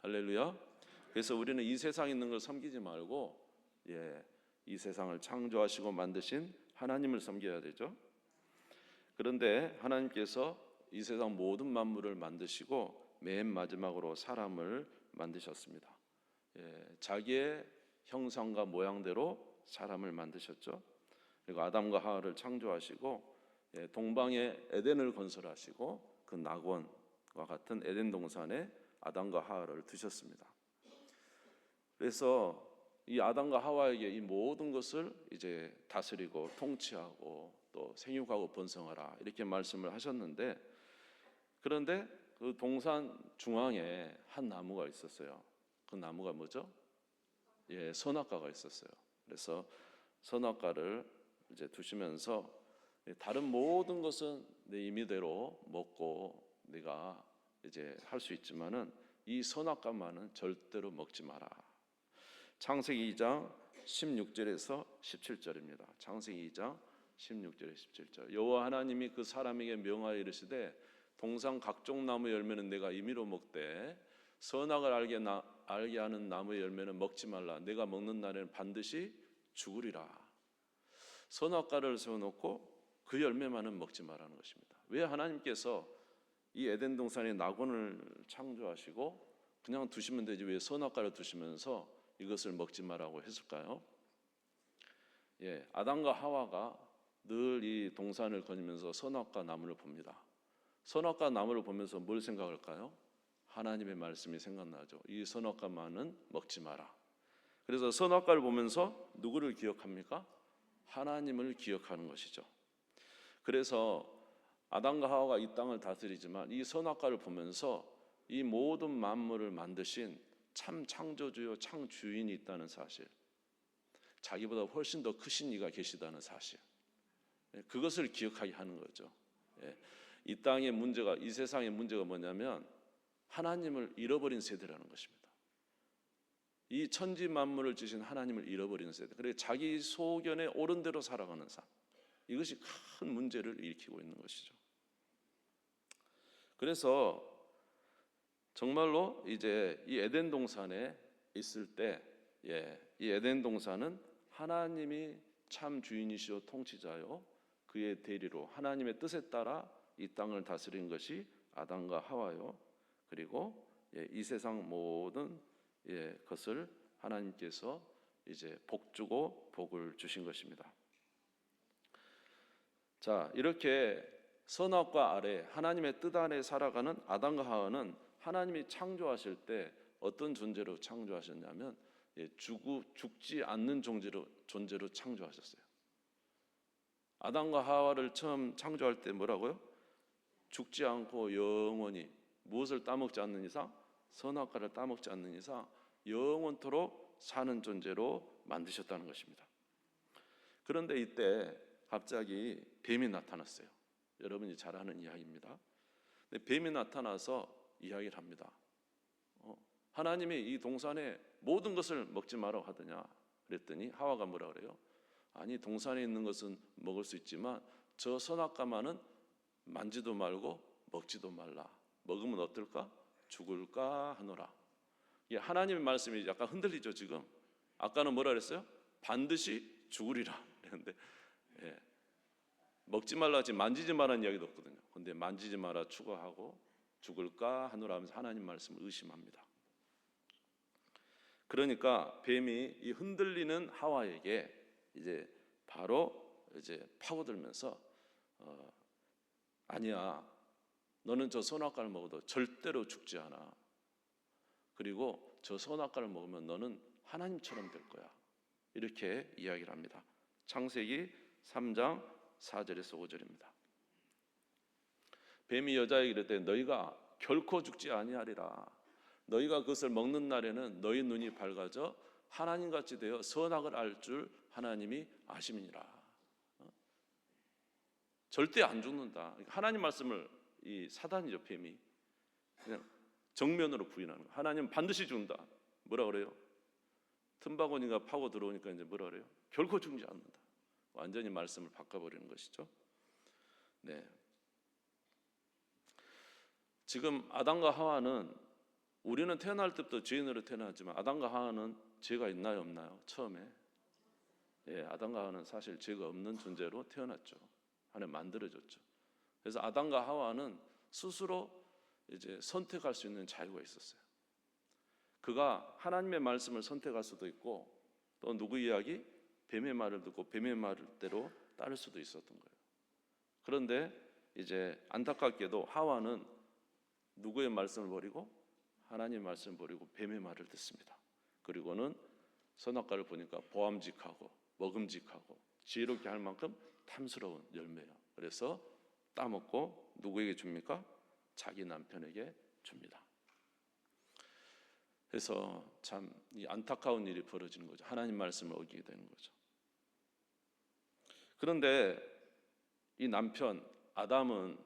할렐루야. 그래서 우리는 이 세상에 있는 걸 섬기지 말고 이 세상을 창조하시고 만드신 하나님을 섬겨야 되죠. 그런데 하나님께서 이 세상 모든 만물을 만드시고 맨 마지막으로 사람을 만드셨습니다. 자기의 형상과 모양대로 사람을 만드셨죠. 그리고 아담과 하와를 창조하시고 동방에 에덴을 건설하시고 그 낙원과 같은 에덴 동산에 아담과 하와를 두셨습니다. 그래서 이 아담과 하와에게 이 모든 것을 이제 다스리고 통치하고 또 생육하고 번성하라 이렇게 말씀을 하셨는데, 그런데 그 동산 중앙에 한 나무가 있었어요. 그 나무가 뭐죠? 선악과가 있었어요. 그래서 선악과를 이제 두시면서 다른 모든 것은 내 임의대로 먹고 네가 이제 할 수 있지만은 이 선악과만은 절대로 먹지 마라. 창세기 2장 16절에서 17절입니다. 창세기 2장 16절에 17절. 여호와 하나님이 그 사람에게 명하여 이르시되 동산 각종 나무 열매는 내가 임의로 먹되 선악을 알게 하는 나무의 열매는 먹지 말라. 내가 먹는 날에는 반드시 죽으리라. 선악과를 세워놓고 그 열매만은 먹지 말라는 것입니다. 왜 하나님께서 이 에덴 동산에 낙원을 창조하시고 그냥 두시면 되지 왜 선악과를 두시면서 이것을 먹지 말라고 했을까요? 아담과 하와가 늘 이 동산을 거니면서 선악과 나무를 봅니다. 선악과 나무를 보면서 뭘 생각할까요? 하나님의 말씀이 생각나죠. 이 선악과만은 먹지 마라. 그래서 선악과를 보면서 누구를 기억합니까? 하나님을 기억하는 것이죠. 그래서 아담과 하와가 이 땅을 다스리지만 이 선악과를 보면서 이 모든 만물을 만드신 참 창조주요 창주인이 있다는 사실, 자기보다 훨씬 더 크신 이가 계시다는 사실, 그것을 기억하게 하는 거죠. 이 땅의 문제가, 이 세상의 문제가 뭐냐면 하나님을 잃어버린 세대라는 것입니다. 이 천지 만물을 지신 하나님을 잃어버린 세대, 그래서 자기 소견에 옳은 대로 살아가는 삶, 이것이 큰 문제를 일으키고 있는 것이죠. 그래서 정말로 이제 이 에덴 동산에 있을 때, 이 에덴 동산은 하나님이 참 주인이시오 통치자요 그의 대리로 하나님의 뜻에 따라 이 땅을 다스린 것이 아담과 하와요. 그리고 이 세상 모든 것을 하나님께서 이제 복 주고 복을 주신 것입니다. 자, 이렇게 선악과 아래 하나님의 뜻 안에 살아가는 아담과 하와는 하나님이 창조하실 때 어떤 존재로 창조하셨냐면 죽지 않는 존재로 창조하셨어요. 아담과 하와를 처음 창조할 때 뭐라고요? 죽지 않고 영원히 무엇을 따먹지 않는 이상, 선악과를 따먹지 않는 이상 영원토록 사는 존재로 만드셨다는 것입니다. 그런데 이때 갑자기 뱀이 나타났어요. 여러분이 잘 아는 이야기입니다. 뱀이 나타나서 이야기를 합니다. 하나님이 이 동산에 모든 것을 먹지 말라고 하더냐 그랬더니 하와가 뭐라 그래요? 아니, 동산에 있는 것은 먹을 수 있지만 저 선악과만은 만지도 말고 먹지도 말라. 먹으면 어떨까? 죽을까 하노라. 하나님의 말씀이 약간 흔들리죠 지금. 아까는 뭐라 그랬어요? 반드시 죽으리라 그랬는데 먹지 말라 하지 만지지 말라는 이야기도 없거든요. 근데 만지지 마라 추가하고 죽을까 하노라 하면서 하나님 말씀을 의심합니다. 그러니까 뱀이 이 흔들리는 하와에게 이제 바로 이제 파고들면서 아니야, 너는 저 선악과를 먹어도 절대로 죽지 않아. 그리고 저 선악과를 먹으면 너는 하나님처럼 될 거야. 이렇게 이야기를 합니다. 창세기 3장 4절에서 5절입니다. 뱀이 여자에게 이르되 너희가 결코 죽지 아니하리라. 너희가 그것을 먹는 날에는 너희 눈이 밝아져 하나님같이 되어 선악을 알 줄 하나님이 아심이니라. 절대 안 죽는다. 하나님 말씀을 이 사단이죠, 뱀이 그냥 정면으로 부인하는 거예요. 하나님 반드시 죽는다. 뭐라 그래요? 틈바구니가 파고 들어오니까 이제 뭐라 그래요? 결코 죽지 않는다. 완전히 말씀을 바꿔버리는 것이죠. 지금 아담과 하와는 우리는 태어날 때부터 죄인으로 태어났지만 아담과 하와는 죄가 있나요, 없나요? 처음에 아담과 하와는 사실 죄가 없는 존재로 태어났죠. 하나님 만들어졌죠. 그래서 아담과 하와는 스스로 이제 선택할 수 있는 자유가 있었어요. 그가 하나님의 말씀을 선택할 수도 있고 또 누구 이야기? 뱀의 말을 듣고 뱀의 말대로 따를 수도 있었던 거예요. 그런데 이제 안타깝게도 하와는 누구의 말씀을 버리고 하나님의 말씀을 버리고 뱀의 말을 듣습니다. 그리고는 선악과를 보니까 보암직하고 먹음직하고 지혜롭게 할 만큼 탐스러운 열매예요. 그래서 따먹고 누구에게 줍니까? 자기 남편에게 줍니다. 그래서 참 이 안타까운 일이 벌어지는 거죠. 하나님 말씀을 어기게 되는 거죠. 그런데 이 남편 아담은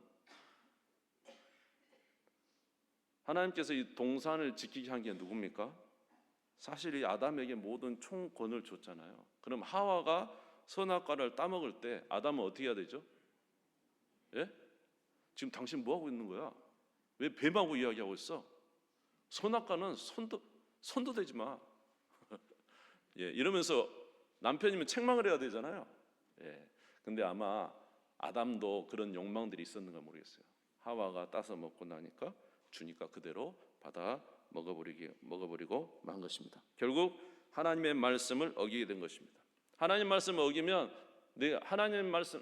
하나님께서 이 동산을 지키게 한 게 누굽니까? 사실 이 아담에게 모든 총권을 줬잖아요. 그럼 하와가 선악과를 따먹을 때 아담은 어떻게 해야 되죠? 예? 지금 당신 뭐 하고 있는 거야? 왜 뱀하고 이야기하고 있어? 선악과는 손도 대지 마. 이러면서 남편이면 책망을 해야 되잖아요. 근데 아마 아담도 그런 욕망들이 있었는가 모르겠어요. 하와가 따서 먹고 나니까 주니까 그대로 받아 먹어버리고 만 것입니다. 결국 하나님의 말씀을 어기게 된 것입니다. 하나님 말씀을 어기면 하나님 말씀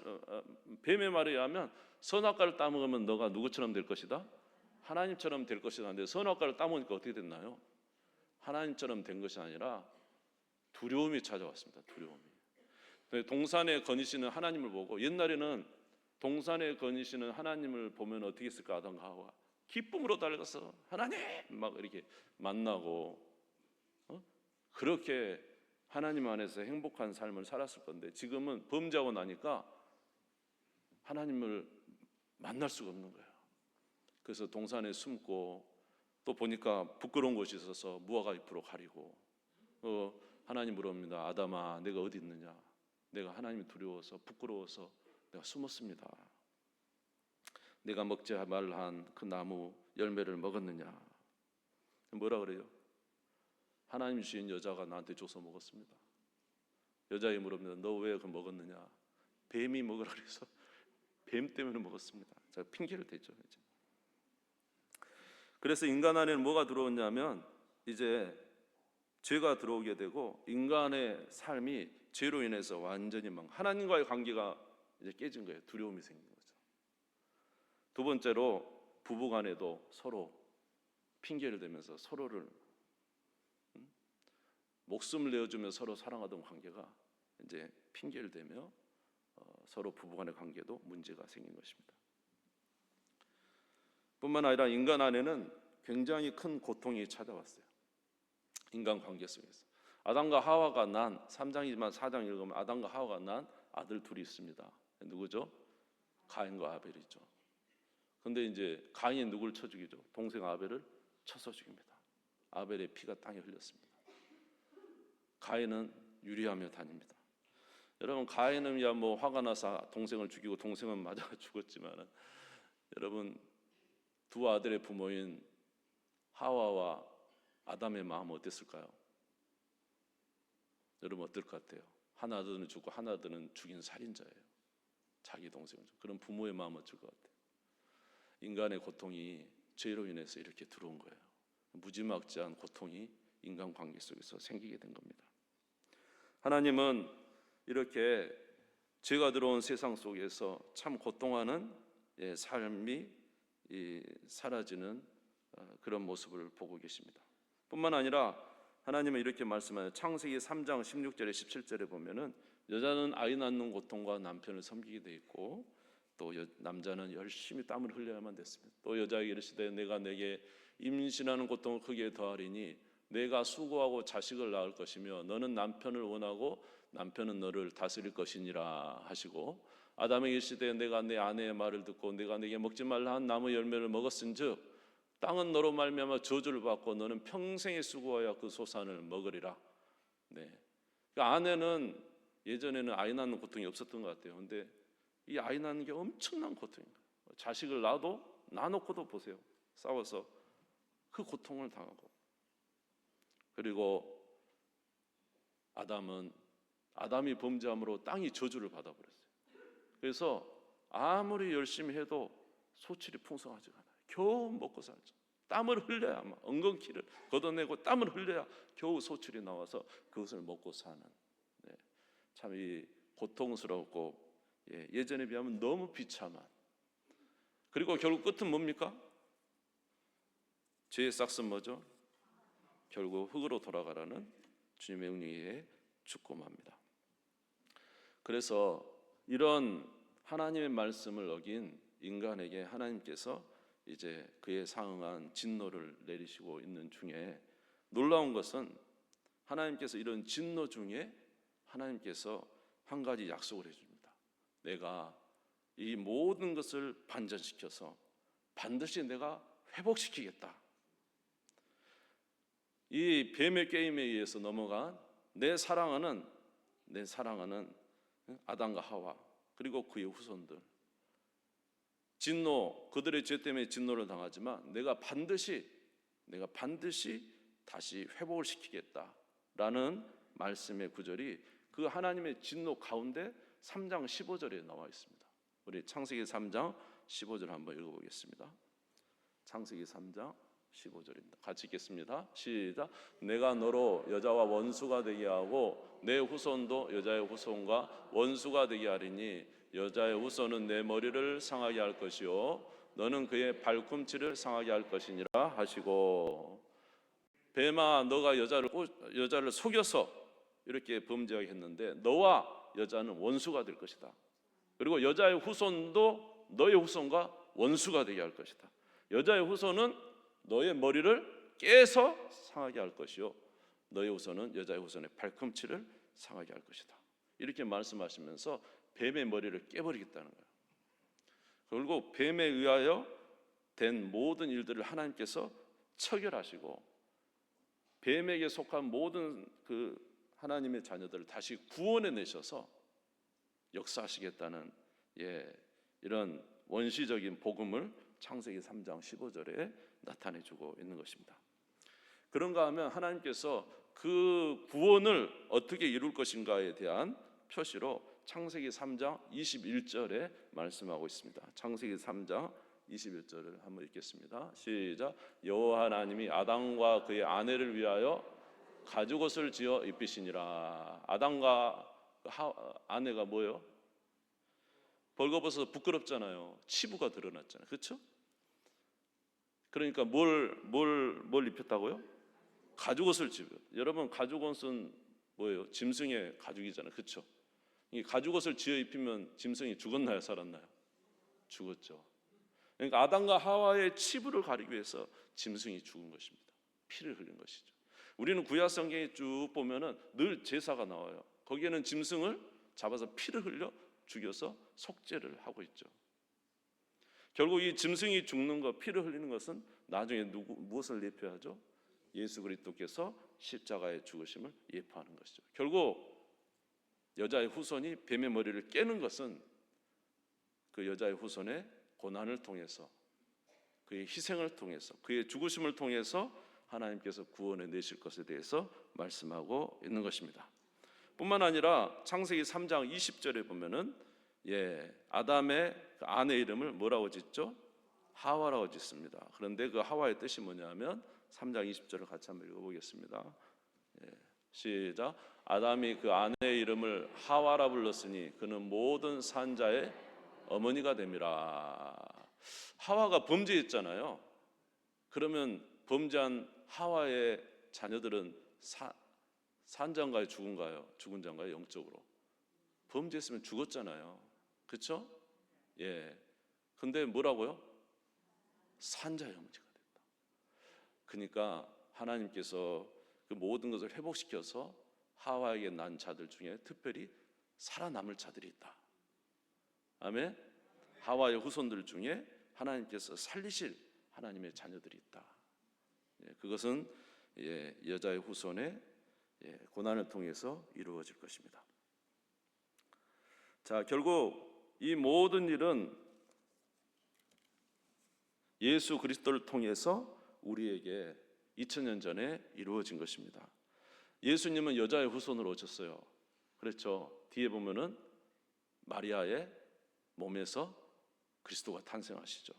뱀의 말에 의하면 선악과를 따먹으면 너가 누구처럼 될 것이다? 하나님처럼 될 것이다. 근데 선악과를 따먹으니까 어떻게 됐나요? 하나님처럼 된 것이 아니라 두려움이 찾아왔습니다. 두려움이. 동산에 거니시는 하나님을 보고 옛날에는 동산에 거니시는 하나님을 보면 어떻게 했을까? 아담과 하와 기쁨으로 달려가서 하나님 막 이렇게 만나고 그렇게 하나님 안에서 행복한 삶을 살았을 건데 지금은 범죄하고 나니까 하나님을 만날 수가 없는 거예요. 그래서 동산에 숨고 또 보니까 부끄러운 곳이 있어서 무화과 잎으로 가리고 하나님 물어봅니다. 아담아 내가 어디 있느냐? 내가 하나님이 두려워서 부끄러워서 내가 숨었습니다. 내가 먹지 말한 그 나무 열매를 먹었느냐? 뭐라 그래요? 하나님 주신 여자가 나한테 줘서 먹었습니다. 여자에게 물어봅니다. 너 왜 그거 먹었느냐? 뱀이 먹으라 그래서 뱀 때문에 먹었습니다. 제가 핑계를 대죠. 이제. 그래서 인간 안에는 뭐가 들어오냐면 이제 죄가 들어오게 되고 인간의 삶이 죄로 인해서 완전히 하나님과의 관계가 이제 깨진 거예요. 두려움이 생긴 거죠. 두 번째로 부부간에도 서로 핑계를 대면서 서로를 목숨을 내어주며 서로 사랑하던 관계가 이제 핑계를 대며 서로 부부간의 관계도 문제가 생긴 것입니다. 뿐만 아니라 인간 안에는 굉장히 큰 고통이 찾아왔어요. 인간 관계 속에서 아담과 하와가 난 3장이지만 4장 읽으면 아담과 하와가 난 아들 둘이 있습니다. 누구죠? 가인과 아벨이죠. 근데 이제 가인이 누굴 쳐 죽이죠? 동생 아벨을 쳐서 죽입니다. 아벨의 피가 땅에 흘렸습니다. 가인은 유리하며 다닙니다. 여러분 가인은 화가 나서 동생을 죽이고 동생은 맞아 죽었지만 여러분 두 아들의 부모인 하와와 아담의 마음은 어땠을까요? 여러분 어떨 것 같아요? 하나들은 죽고 하나들은 죽인 살인자예요. 자기 동생을. 그런 부모의 마음은 어떨 것 같아요? 인간의 고통이 죄로 인해서 이렇게 들어온 거예요. 무지막지한 고통이 인간 관계 속에서 생기게 된 겁니다. 하나님은 이렇게 죄가 들어온 세상 속에서 참 고통하는 삶이 사라지는 그런 모습을 보고 계십니다. 뿐만 아니라 하나님은 이렇게 말씀하여요. 창세기 3장 16절에 17절에 보면은 여자는 아이 낳는 고통과 남편을 섬기게 돼 있고 또 남자는 열심히 땀을 흘려야만 됐습니다. 또 여자에게 이르시되 내가 내게 임신하는 고통을 크게 더하리니 내가 수고하고 자식을 낳을 것이며 너는 남편을 원하고 남편은 너를 다스릴 것이니라 하시고 아담에게 이르시되 내가 내 아내의 말을 듣고 내가 내게 먹지 말라 한 나무 열매를 먹었은즉 땅은 너로 말미암아 저주를 받고 너는 평생에 수고하여 그 소산을 먹으리라. 그러니까 아내는 예전에는 아이 낳는 고통이 없었던 것 같아요. 근데 이 아이 낳는 게 엄청난 고통인 거예요. 자식을 낳아놓고도 보세요. 싸워서 그 고통을 당하고, 그리고 아담이 범죄함으로 땅이 저주를 받아버렸어요. 그래서 아무리 열심히 해도 소출이 풍성하지가 않아요. 겨우 먹고 살죠. 땀을 흘려야만, 엉겅퀴를 걷어내고 땀을 흘려야 겨우 소출이 나와서 그것을 먹고 사는, 참 이 고통스럽고 예전에 비하면 너무 비참한, 그리고 결국 끝은 뭡니까? 죄의 싹은 뭐죠? 결국 흙으로 돌아가라는 주님의 명령에 죽고맙니다. 그래서 이런 하나님의 말씀을 어긴 인간에게 하나님께서 이제 그에 상응한 진노를 내리시고 있는 중에 놀라운 것은, 하나님께서 이런 진노 중에 하나님께서 한 가지 약속을 해줍니다. 내가 이 모든 것을 반전시켜서 반드시 내가 회복시키겠다. 이 뱀의 게임에 의해서 넘어간 내 사랑하는 아담과 하와, 그리고 그의 후손들, 진노, 그들의 죄 때문에 진노를 당하지만 내가 반드시 다시 회복을 시키겠다라는 말씀의 구절이 그 하나님의 진노 가운데 3장 15절에 나와 있습니다. 우리 창세기 3장 15절 한번 읽어보겠습니다. 창세기 3장 15절입니다. 같이 읽겠습니다. 시작. 내가 너로 여자와 원수가 되게 하고 내 후손도 여자의 후손과 원수가 되게 하리니 여자의 후손은 내 머리를 상하게 할 것이요 너는 그의 발꿈치를 상하게 할 것이니라 하시고, 뱀아 너가 여자를 속여서 이렇게 범죄하게 했는데 너와 여자는 원수가 될 것이다. 그리고 여자의 후손도 너의 후손과 원수가 되게 할 것이다. 여자의 후손은 너의 머리를 깨서 상하게 할 것이요 너의 후손은 여자의 후손의 발꿈치를 상하게 할 것이다. 이렇게 말씀하시면서 뱀의 머리를 깨버리겠다는 거예요. 결국 뱀에 의하여 된 모든 일들을 하나님께서 처결하시고 뱀에게 속한 모든 그 하나님의 자녀들을 다시 구원해 내셔서 역사하시겠다는 이런 원시적인 복음을 창세기 3장 15절에 나타내주고 있는 것입니다. 그런가 하면 하나님께서 그 구원을 어떻게 이룰 것인가에 대한 표시로 창세기 3장 21절에 말씀하고 있습니다. 창세기 3장 21절을 한번 읽겠습니다. 시작. 여호와 하나님이 아담과 그의 아내를 위하여 가죽옷을 지어 입히시니라. 아담과 아내가 뭐예요? 벌거벗어서 부끄럽잖아요. 치부가 드러났잖아요. 그렇죠? 그러니까 뭘 입혔다고요? 가죽옷을 집어요. 여러분 가죽옷은 뭐예요? 짐승의 가죽이잖아요. 그렇죠? 이 가죽옷을 지어 입히면 짐승이 죽었나요? 살았나요? 죽었죠. 그러니까 아담과 하와의 치부를 가리기 위해서 짐승이 죽은 것입니다. 피를 흘린 것이죠. 우리는 구약 성경에 쭉 보면은 늘 제사가 나와요. 거기에는 짐승을 잡아서 피를 흘려 죽여서 속죄를 하고 있죠. 결국 이 짐승이 죽는 것, 피를 흘리는 것은 나중에 무엇을 예표하죠? 예수 그리스도께서 십자가의 죽으심을 예표하는 것이죠. 결국 여자의 후손이 뱀의 머리를 깨는 것은 그 여자의 후손의 고난을 통해서, 그의 희생을 통해서, 그의 죽으심을 통해서 하나님께서 구원해 내실 것에 대해서 말씀하고 있는 것입니다. 뿐만 아니라 창세기 3장 20절에 보면은 아담의 아내 이름을 뭐라고 짓죠? 하와라고 짓습니다. 그런데 그 하와의 뜻이 뭐냐면 3장 20절을 같이 한번 읽어보겠습니다. 시작. 아담이 그 아내의 이름을 하와라 불렀으니 그는 모든 산자의 어머니가 됨이라. 하와가 범죄했잖아요. 그러면 범죄한 하와의 자녀들은 산자인가요? 죽은 자인가요? 영적으로 범죄했으면 죽었잖아요. 그렇죠? 근데 뭐라고요? 산자의 어머니가 됐다. 그러니까 하나님께서 그 모든 것을 회복시켜서 하와에게 난 자들 중에 특별히 살아남을 자들이 있다. 아멘. 하와의 후손들 중에 하나님께서 살리실 하나님의 자녀들이 있다. 그것은 여자의 후손의 고난을 통해서 이루어질 것입니다. 자, 결국 이 모든 일은 예수 그리스도를 통해서 우리에게 2000년 전에 이루어진 것입니다. 예수님은 여자의 후손으로 오셨어요. 그렇죠. 뒤에 보면은 마리아의 몸에서 그리스도가 탄생하시죠.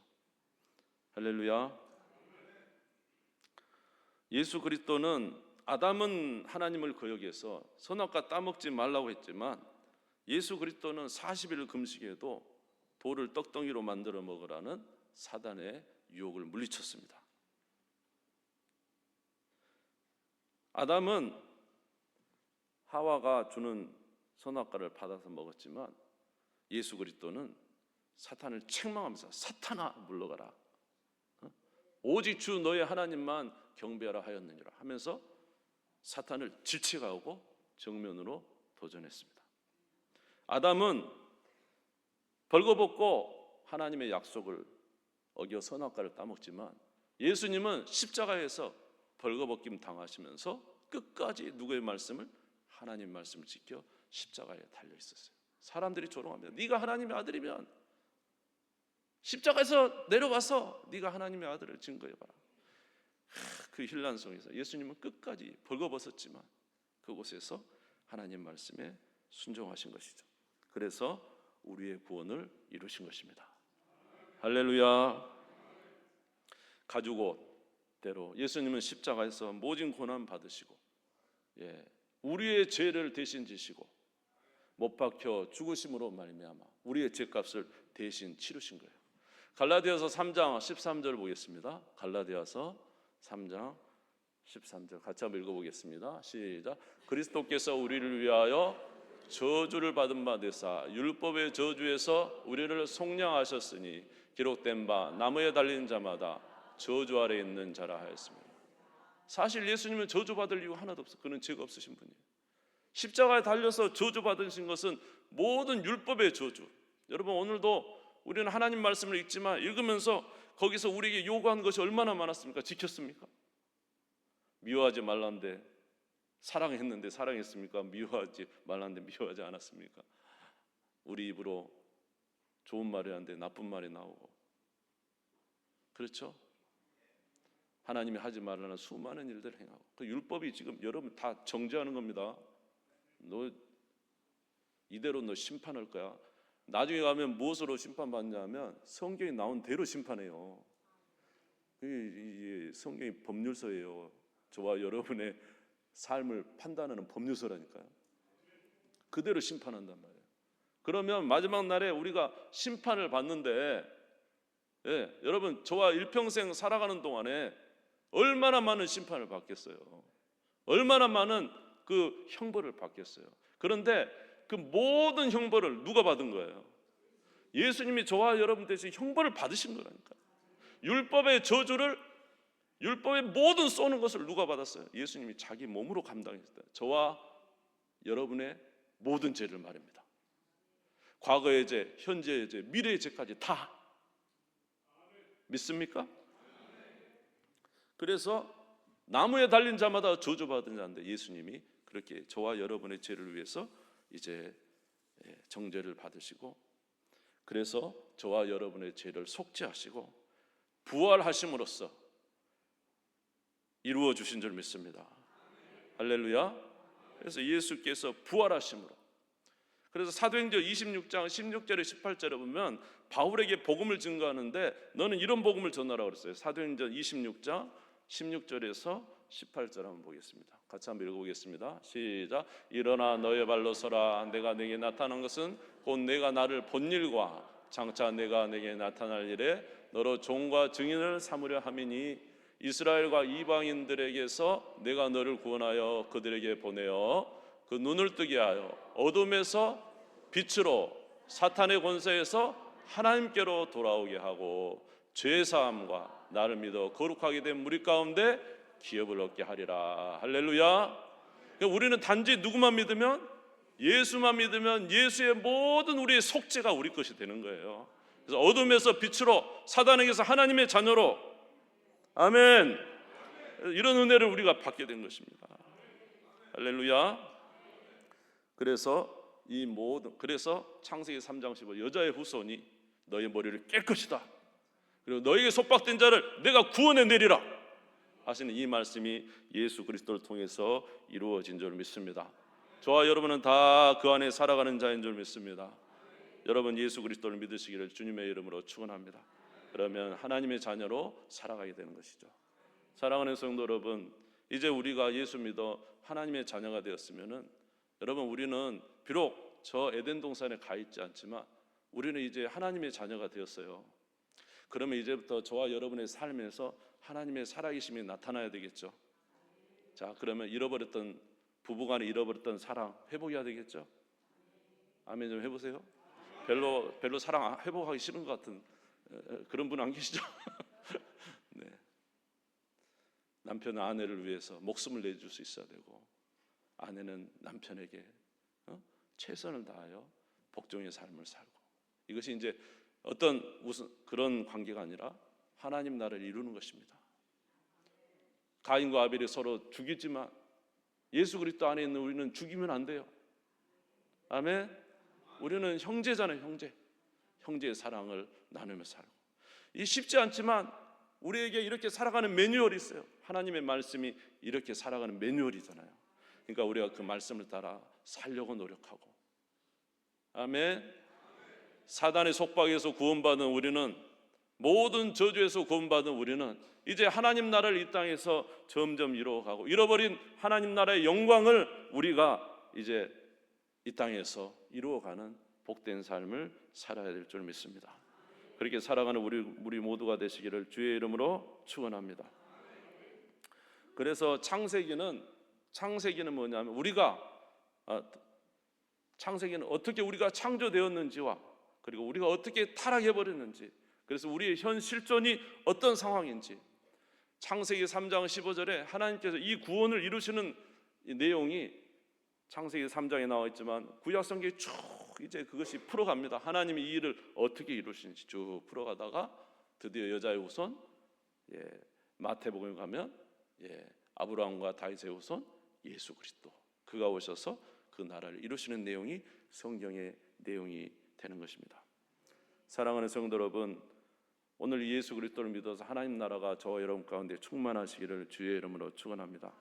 할렐루야. 예수 그리스도는 아담은 하나님을 거역해서 선악과 따먹지 말라고 했지만 예수 그리스도는 40일 금식에도 돌을 떡덩이로 만들어 먹으라는 사단의 유혹을 물리쳤습니다. 아담은 하와가 주는 선악과를 받아서 먹었지만 예수 그리스도는 사탄을 책망하면서 사탄아 물러가라, 오직 주 너의 하나님만 경배하라 하였느니라 하면서 사탄을 질책하고 정면으로 도전했습니다. 아담은 벌거벗고 하나님의 약속을 어겨 선악과를 따먹지만 예수님은 십자가에서 벌거벗김 당하시면서 끝까지 누구의 말씀을? 하나님 말씀을 지켜 십자가에 달려 있었어요. 사람들이 조롱합니다. 네가 하나님의 아들이면 십자가에서 내려와서 네가 하나님의 아들을 증거해봐라. 그 혼란 속에서 예수님은 끝까지 벌거벗었지만 그곳에서 하나님 말씀에 순종하신 것이죠. 그래서 우리의 구원을 이루신 것입니다. 할렐루야. 가죽옷대로 예수님은 십자가에서 모진 고난 받으시고 우리의 죄를 대신 지시고 못 박혀 죽으심으로 말미암아 우리의 죄값을 대신 치르신 거예요. 갈라디아서 3장 13절 보겠습니다. 갈라디아서 3장 13절 같이 한번 읽어보겠습니다. 시작. 그리스도께서 우리를 위하여 저주를 받은 바 되사 율법의 저주에서 우리를 속량하셨으니 기록된 바 나무에 달린 자마다 저주 아래 있는 자라 하였습니다. 사실 예수님은 저주받을 이유 하나도 없어요. 그는 죄가 없으신 분이에요. 십자가에 달려서 저주받으신 것은 모든 율법의 저주. 여러분 오늘도 우리는 하나님 말씀을 읽지만 읽으면서 거기서 우리에게 요구한 것이 얼마나 많았습니까? 지켰습니까? 미워하지 말란데 사랑했는데 사랑했습니까? 미워하지 말란데 미워하지 않았습니까? 우리 입으로 좋은 말이 하는데 나쁜 말이 나오고, 그렇죠? 하나님이 하지 말라는 수많은 일들을 행하고, 그 율법이 지금 여러분 다 정죄하는 겁니다. 너 이대로 너 심판할 거야. 나중에 가면 무엇으로 심판받냐면 성경이 나온 대로 심판해요. 이 성경이 법률서예요. 저와 여러분의 삶을 판단하는 법률서라니까요. 그대로 심판한단 말이에요. 그러면 마지막 날에 우리가 심판을 받는데 여러분 저와 일평생 살아가는 동안에 얼마나 많은 심판을 받겠어요. 얼마나 많은 그 형벌을 받겠어요. 그런데 그 모든 형벌을 누가 받은 거예요? 예수님이 저와 여러분 대신 형벌을 받으신 거라니까. 율법의 저주를, 율법의 모든 쏘는 것을 누가 받았어요? 예수님이 자기 몸으로 감당했어요. 저와 여러분의 모든 죄를 말입니다. 과거의 죄, 현재의 죄, 미래의 죄까지 다. 믿습니까? 그래서 나무에 달린 자마다 저주받은 자인데 예수님이 그렇게 저와 여러분의 죄를 위해서 이제 정죄를 받으시고, 그래서 저와 여러분의 죄를 속죄하시고 부활하심으로써 이루어 주신 줄 믿습니다. 할렐루야. 그래서 예수께서 부활하심으로, 그래서 사도행전 26장 16절에 18절에 보면 바울에게 복음을 증거하는데 너는 이런 복음을 전하라고 그랬어요. 사도행전 26장 16절에서 18절 한번 보겠습니다. 같이 한번 읽어보겠습니다. 시작. 일어나 너의 발로 서라. 내가 내게 나타난 것은 곧 내가 나를 본 일과 장차 내가 내게 나타날 일에 너로 종과 증인을 삼으려 함이니 이스라엘과 이방인들에게서 내가 너를 구원하여 그들에게 보내어 그 눈을 뜨게 하여 어둠에서 빛으로 사탄의 권세에서 하나님께로 돌아오게 하고 죄사함과 나를 믿어 거룩하게 된 무리 가운데 기업을 얻게 하리라. 할렐루야. 그러니까 우리는 단지 누구만 믿으면, 예수만 믿으면 예수의 모든 우리의 속죄가 우리 것이 되는 거예요. 그래서 어둠에서 빛으로, 사단에게서 하나님의 자녀로, 아멘, 이런 은혜를 우리가 받게 된 것입니다. 할렐루야. 그래서 그래서 창세기 3장 15 여자의 후손이 너의 머리를 깰 것이다. 그리고 너에게 속박된 자를 내가 구원해 내리라. 하시는 이 말씀이 예수 그리스도를 통해서 이루어진 줄 믿습니다. 저와 여러분은 다 그 안에 살아가는 자인 줄 믿습니다. 여러분 예수 그리스도를 믿으시기를 주님의 이름으로 축원합니다. 그러면 하나님의 자녀로 살아가게 되는 것이죠. 사랑하는 성도 여러분, 이제 우리가 예수 믿어 하나님의 자녀가 되었으면은, 여러분 우리는 비록 저 에덴 동산에 가 있지 않지만 우리는 이제 하나님의 자녀가 되었어요. 그러면 이제부터 저와 여러분의 삶에서 하나님의 살아계심이 나타나야 되겠죠. 자, 그러면 잃어버렸던 부부간에 잃어버렸던 사랑 회복해야 되겠죠. 아멘 좀 해보세요. 별로 사랑 회복하기 싫은 것 같은 그런 분 안 계시죠? 네. 남편은 아내를 위해서 목숨을 내줄 수 있어야 되고, 아내는 남편에게 최선을 다하여 복종의 삶을 살고, 이것이 이제 어떤 무슨 그런 관계가 아니라 하나님 나라를 이루는 것입니다. 가인과 아벨이 서로 죽이지만 예수 그리스도 안에 있는 우리는 죽이면 안 돼요. 아멘. 우리는 형제잖아요. 형제의 사랑을 나누며 살고, 이 쉽지 않지만 우리에게 이렇게 살아가는 매뉴얼이 있어요. 하나님의 말씀이 이렇게 살아가는 매뉴얼이잖아요. 그러니까 우리가 그 말씀을 따라 살려고 노력하고, 아멘. 사단의 속박에서 구원받은 우리는, 모든 저주에서 구원받은 우리는 이제 하나님 나라를 이 땅에서 점점 이루어가고, 잃어버린 하나님 나라의 영광을 우리가 이제 이 땅에서 이루어가는 복된 삶을 살아야 될 줄 믿습니다. 그렇게 살아가는 우리 모두가 되시기를 주의 이름으로 축원합니다. 그래서 창세기는 뭐냐면, 창세기는 어떻게 우리가 창조되었는지와, 그리고 우리가 어떻게 타락해버렸는지, 그래서 우리의 현 실존이 어떤 상황인지, 창세기 3장 15절에 하나님께서 이 구원을 이루시는 이 내용이 창세기 3장에 나와 있지만 구약 성경에 쭉 이제 그것이 풀어갑니다. 하나님이 이 일을 어떻게 이루시는지 쭉 풀어가다가 드디어 여자의 후손, 마태복음에 가면 아브라함과 다윗의 후손 예수 그리스도, 그가 오셔서 그 나라를 이루시는 내용이 성경의 내용이 되는 것입니다. 사랑하는 성도 여러분, 오늘 예수 그리스도를 믿어서 하나님 나라가 저와 여러분 가운데 충만하시기를 주의 이름으로 축원합니다.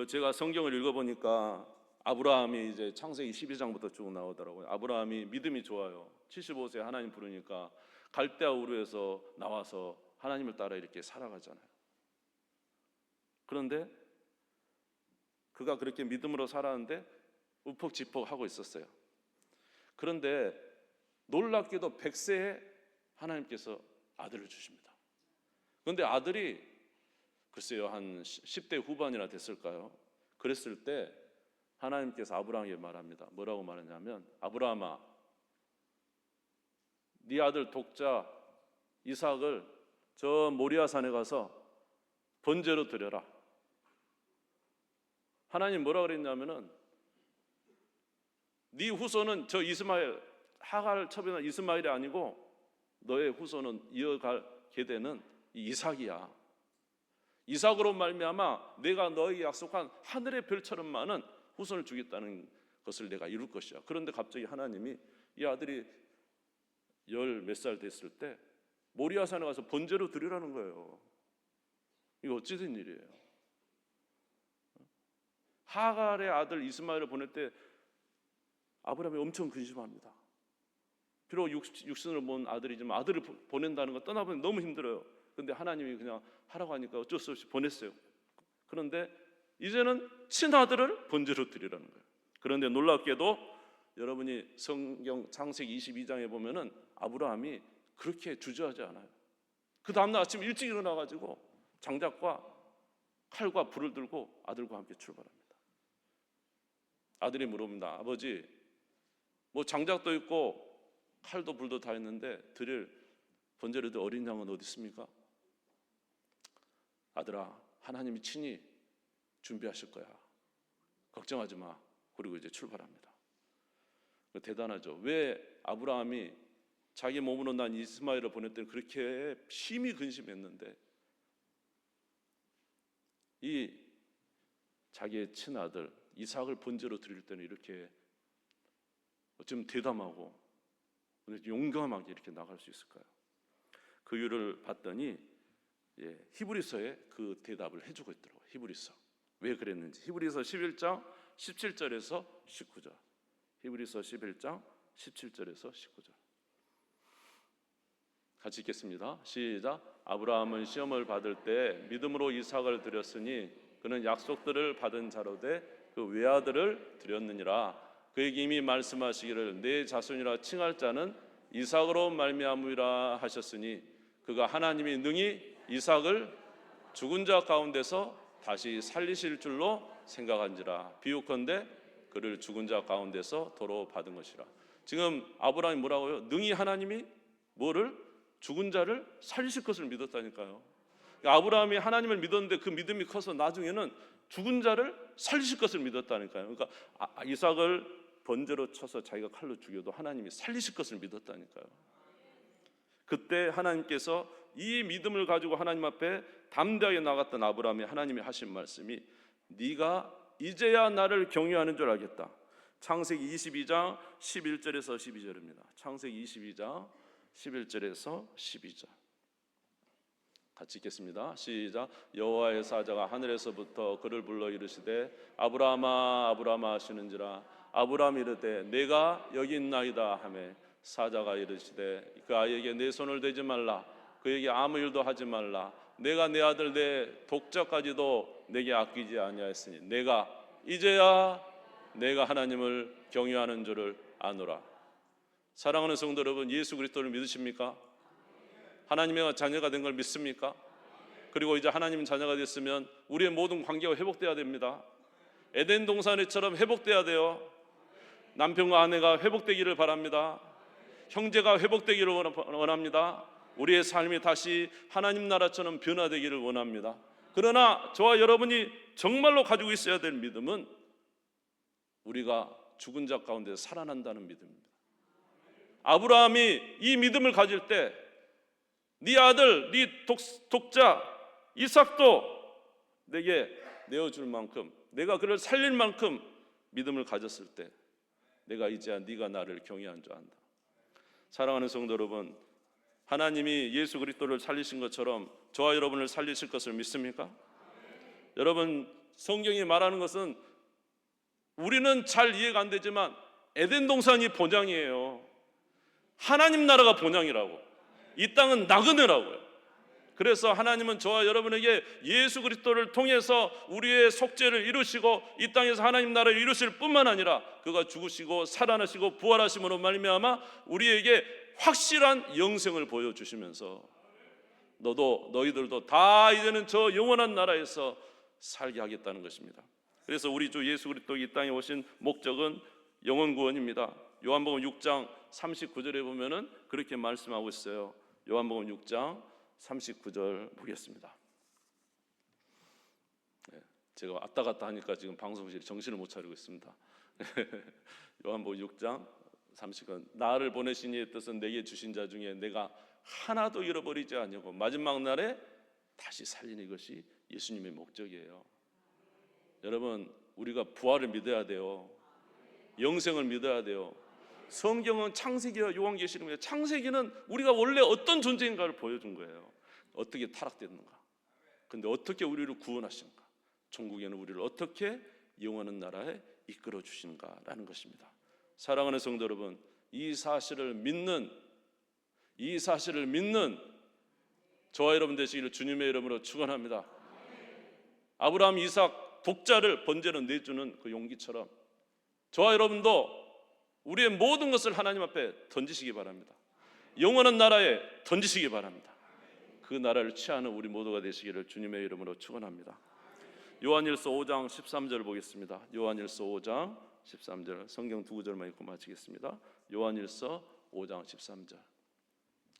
제가 성경을 읽어보니까 아브라함이 이제 창세기 12장부터 쭉 나오더라고요. 아브라함이 믿음이 좋아요. 75세 하나님 부르니까 갈대아 우르에서 나와서 하나님을 따라 이렇게 살아가잖아요. 그런데 그가 그렇게 믿음으로 살았는데 우퍽지퍽하고 있었어요. 그런데 놀랍게도 100세에 하나님께서 아들을 주십니다. 그런데 아들이 글쎄요 한 10대 후반이나 됐을까요? 그랬을 때 하나님께서 아브라함에게 말합니다. 뭐라고 말하냐면, 아브라함아, 네 아들 독자 이삭을 저 모리아산에 가서 번제로 드려라. 하나님 뭐라 그랬냐면은, 네 후손은 저 이스마엘, 하갈 첩이나 이스마엘이 아니고 너의 후손은 이어가게 되는 이삭이야. 이삭으로 말미암아 내가 너에게 약속한 하늘의 별처럼 많은 후손을 주겠다는 것을 내가 이룰 것이야. 그런데 갑자기 하나님이 이 아들이 열 몇 살 됐을 때 모리아산에 가서 번제로 드리라는 거예요. 이거 어찌 된 일이에요? 하갈의 아들 이스마엘을 보낼 때 아브라함이 엄청 근심합니다. 비록 육신으로 본 아들이지만 아들을 보낸다는 거, 떠나보면 너무 힘들어요. 그런데 하나님이 그냥 하라고 하니까 어쩔 수 없이 보냈어요. 그런데 이제는 친아들을 번제로 드리라는 거예요. 그런데 놀랍게도 여러분이 성경 창세기 22장에 보면은 아브라함이 그렇게 주저하지 않아요. 그 다음날 아침 일찍 일어나가지고 장작과 칼과 불을 들고 아들과 함께 출발합니다. 아들이 물어봅니다. 아버지, 뭐 장작도 있고 칼도 불도 다 있는데 드릴 번제로 드릴 어린 양은 어디 있습니까? 아들아, 하나님이 친히 준비하실 거야. 걱정하지 마. 그리고 이제 출발합니다. 대단하죠. 왜 아브라함이 자기 몸으로 난 이스마엘을 보낼 때 그렇게 심히 근심했는데, 이 자기의 친아들 이삭을 번제로 드릴 때는 이렇게 어쩌면 대담하고 용감하게 이렇게 나갈 수 있을까요? 그 이유를 봤더니 히브리서에 그 대답을 해주고 있더라고요. 히브리서 왜 그랬는지. 히브리서 11장 17절에서 19절. 히브리서 11장 17절에서 19절. 같이 읽겠습니다. 시작. 아브라함은 시험을 받을 때 믿음으로 이삭을 드렸으니 그는 약속들을 받은 자로 돼 그 외아들을 드렸느니라. 그에게 이미 말씀하시기를 내 자손이라 칭할 자는 이삭으로 말미암으리라 하셨으니 그가 하나님이 능히 이삭을 죽은 자 가운데서 다시 살리실 줄로 생각한지라. 비유컨대 그를 죽은 자 가운데서 도로 받은 것이라. 지금 아브라함이 뭐라고요? 능히 하나님이 뭐를? 죽은 자를 살리실 것을 믿었다니까요. 아브라함이 하나님을 믿었는데 그 믿음이 커서 나중에는 죽은 자를 살리실 것을 믿었다니까요. 그러니까 이삭을 번제로 쳐서 자기가 칼로 죽여도 하나님이 살리실 것을 믿었다니까요. 그때 하나님께서 이 믿음을 가지고 하나님 앞에 담대하게 나갔던 아브라함이 하나님이 하신 말씀이 네가 이제야 나를 경외하는 줄 알겠다. 창세기 22장 11절에서 12절입니다. 창세기 22장 11절에서 12절. 같이 읽겠습니다. 시작. 여호와의 사자가 하늘에서부터 그를 불러 이르시되 아브라함아 아브라함아 하시는지라. 아브라함이 이르되 내가 여기 있나이다 하매 사자가 이르시되 그 아이에게 내 손을 대지 말라. 그에게 아무 일도 하지 말라. 내가 내 아들 내 독자까지도 내게 아끼지 아니하였으니 내가 이제야 내가 하나님을 경외하는 줄을 아노라. 사랑하는 성도 여러분, 예수 그리스도를 믿으십니까? 하나님의 자녀가 된 걸 믿습니까? 그리고 이제 하나님 자녀가 됐으면 우리의 모든 관계가 회복돼야 됩니다. 에덴 동산에처럼 회복돼야 돼요. 남편과 아내가 회복되기를 바랍니다. 형제가 회복되기를 원합니다. 우리의 삶이 다시 하나님 나라처럼 변화되기를 원합니다. 그러나 저와 여러분이 정말로 가지고 있어야 될 믿음은 우리가 죽은 자 가운데 살아난다는 믿음입니다. 아브라함이 이 믿음을 가질 때 네 아들, 네 독자 이삭도 내게 내어줄 만큼, 내가 그를 살릴 만큼 믿음을 가졌을 때 내가 이제야 네가 나를 경외한 줄 안다. 사랑하는 성도 여러분, 하나님이 예수 그리스도를 살리신 것처럼 저와 여러분을 살리실 것을 믿습니까? 여러분, 성경이 말하는 것은 우리는 잘 이해가 안 되지만 에덴 동산이 본향이에요. 하나님 나라가 본향이라고. 이 땅은 나그네라고요. 그래서 하나님은 저와 여러분에게 예수 그리스도를 통해서 우리의 속죄를 이루시고 이 땅에서 하나님 나라를 이루실 뿐만 아니라 그가 죽으시고 살아나시고 부활하심으로 말미암아 우리에게 확실한 영생을 보여주시면서 너희들도 다 이제는 저 영원한 나라에서 살게 하겠다는 것입니다. 그래서 우리 주 예수 그리스도 이 땅에 오신 목적은 영원 구원입니다. 요한복음 6장 39절에 보면은 그렇게 말씀하고 있어요. 요한복음 6장 39절 보겠습니다. 제가 왔다 갔다 하니까 지금 방송실에 정신을 못 차리고 있습니다. 요한복음 6장 39절. 나를 보내신 이의 뜻은 내게 주신 자 중에 내가 하나도 잃어버리지 아니하고 마지막 날에 다시 살리는 것이 예수님의 목적이에요. 여러분, 우리가 부활을 믿어야 돼요. 영생을 믿어야 돼요. 성경은 창세기와 요한계시록입니다. 창세기는 우리가 원래 어떤 존재인가를 보여준 거예요. 어떻게 타락됐는가, 근데 어떻게 우리를 구원하시는가, 천국에는 우리를 어떻게 영원한 나라에 이끌어 주시는가라는 것입니다. 사랑하는 성도 여러분, 이 사실을 믿는 저와 여러분 되시기를 주님의 이름으로 축원합니다. 아브라함, 이삭 독자를 번제로 내주는 그 용기처럼 저와 여러분도 우리의 모든 것을 하나님 앞에 던지시기 바랍니다. 영원한 나라에 던지시기 바랍니다. 그 나라를 취하는 우리 모두가 되시기를 주님의 이름으로 축원합니다. 요한일서 5장 13절 보겠습니다. 요한일서 5장 13절, 성경 두 구절만 읽고 마치겠습니다. 요한일서 5장 13절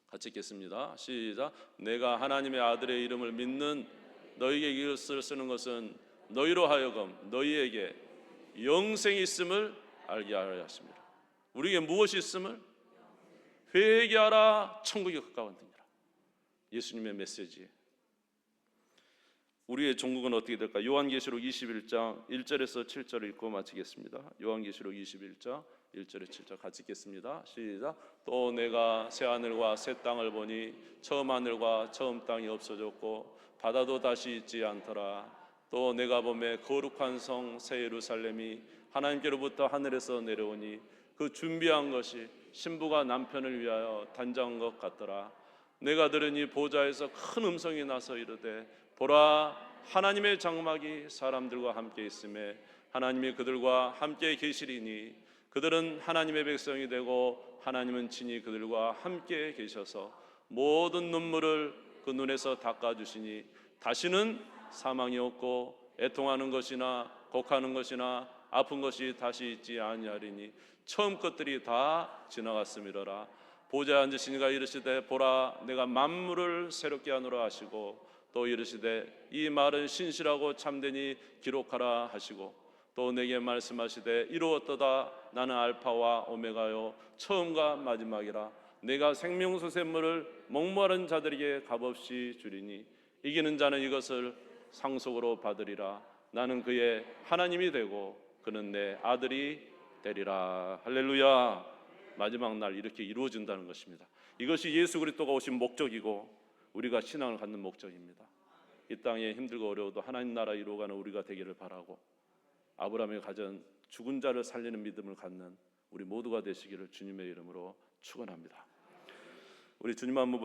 같이 읽겠습니다. 시작. 내가 하나님의 아들의 이름을 믿는 너희에게 이것을 쓰는 것은 너희로 하여금 너희에게 영생이 있음을 알게 하려 하십니다. 우리에게 무엇이 있음을? 회개하라, 천국이 가까웠느니라. 예수님의 메시지. 우리의 종국은 어떻게 될까? 요한계시록 21장 1절에서 7절을 읽고 마치겠습니다. 요한계시록 21장 1절에 7절 같이 읽겠습니다. 시작. 또 내가 새 하늘과 새 땅을 보니 처음 하늘과 처음 땅이 없어졌고 바다도 다시 있지 않더라. 또 내가 보매 거룩한 성 새 예루살렘이 하나님께로부터 하늘에서 내려오니 그 준비한 것이 신부가 남편을 위하여 단장한 것 같더라. 내가 들으니 보좌에서 큰 음성이 나서 이르되 보라, 하나님의 장막이 사람들과 함께 있음에 하나님이 그들과 함께 계시리니 그들은 하나님의 백성이 되고 하나님은 친히 그들과 함께 계셔서 모든 눈물을 그 눈에서 닦아주시니 다시는 사망이 없고 애통하는 것이나 곡하는 것이나 아픈 것이 다시 있지 아니하리니 처음 것들이 다 지나갔음이로라. 보좌에 앉으신 이가 이르시되 보라, 내가 만물을 새롭게 하노라 하시고 또 이르시되 이 말은 신실하고 참되니 기록하라 하시고 또 내게 말씀하시되 이루었도다. 나는 알파와 오메가요 처음과 마지막이라. 내가 생명수 샘물을 목마른 자들에게 값없이 주리니 이기는 자는 이것을 상속으로 받으리라. 나는 그의 하나님이 되고 그는 내 아들이 되리라. 할렐루야. 마지막 날 이렇게 이루어진다는 것입니다. 이것이 예수 그리스도가 오신 목적이고 우리가 신앙을 갖는 목적입니다. 이 땅에 힘들고 어려워도 하나님 나라 이루어가는 우리가 되기를 바라고 아브라함이 가진 죽은 자를 살리는 믿음을 갖는 우리 모두가 되시기를 주님의 이름으로 축원합니다. 우리 주님 한번 부르고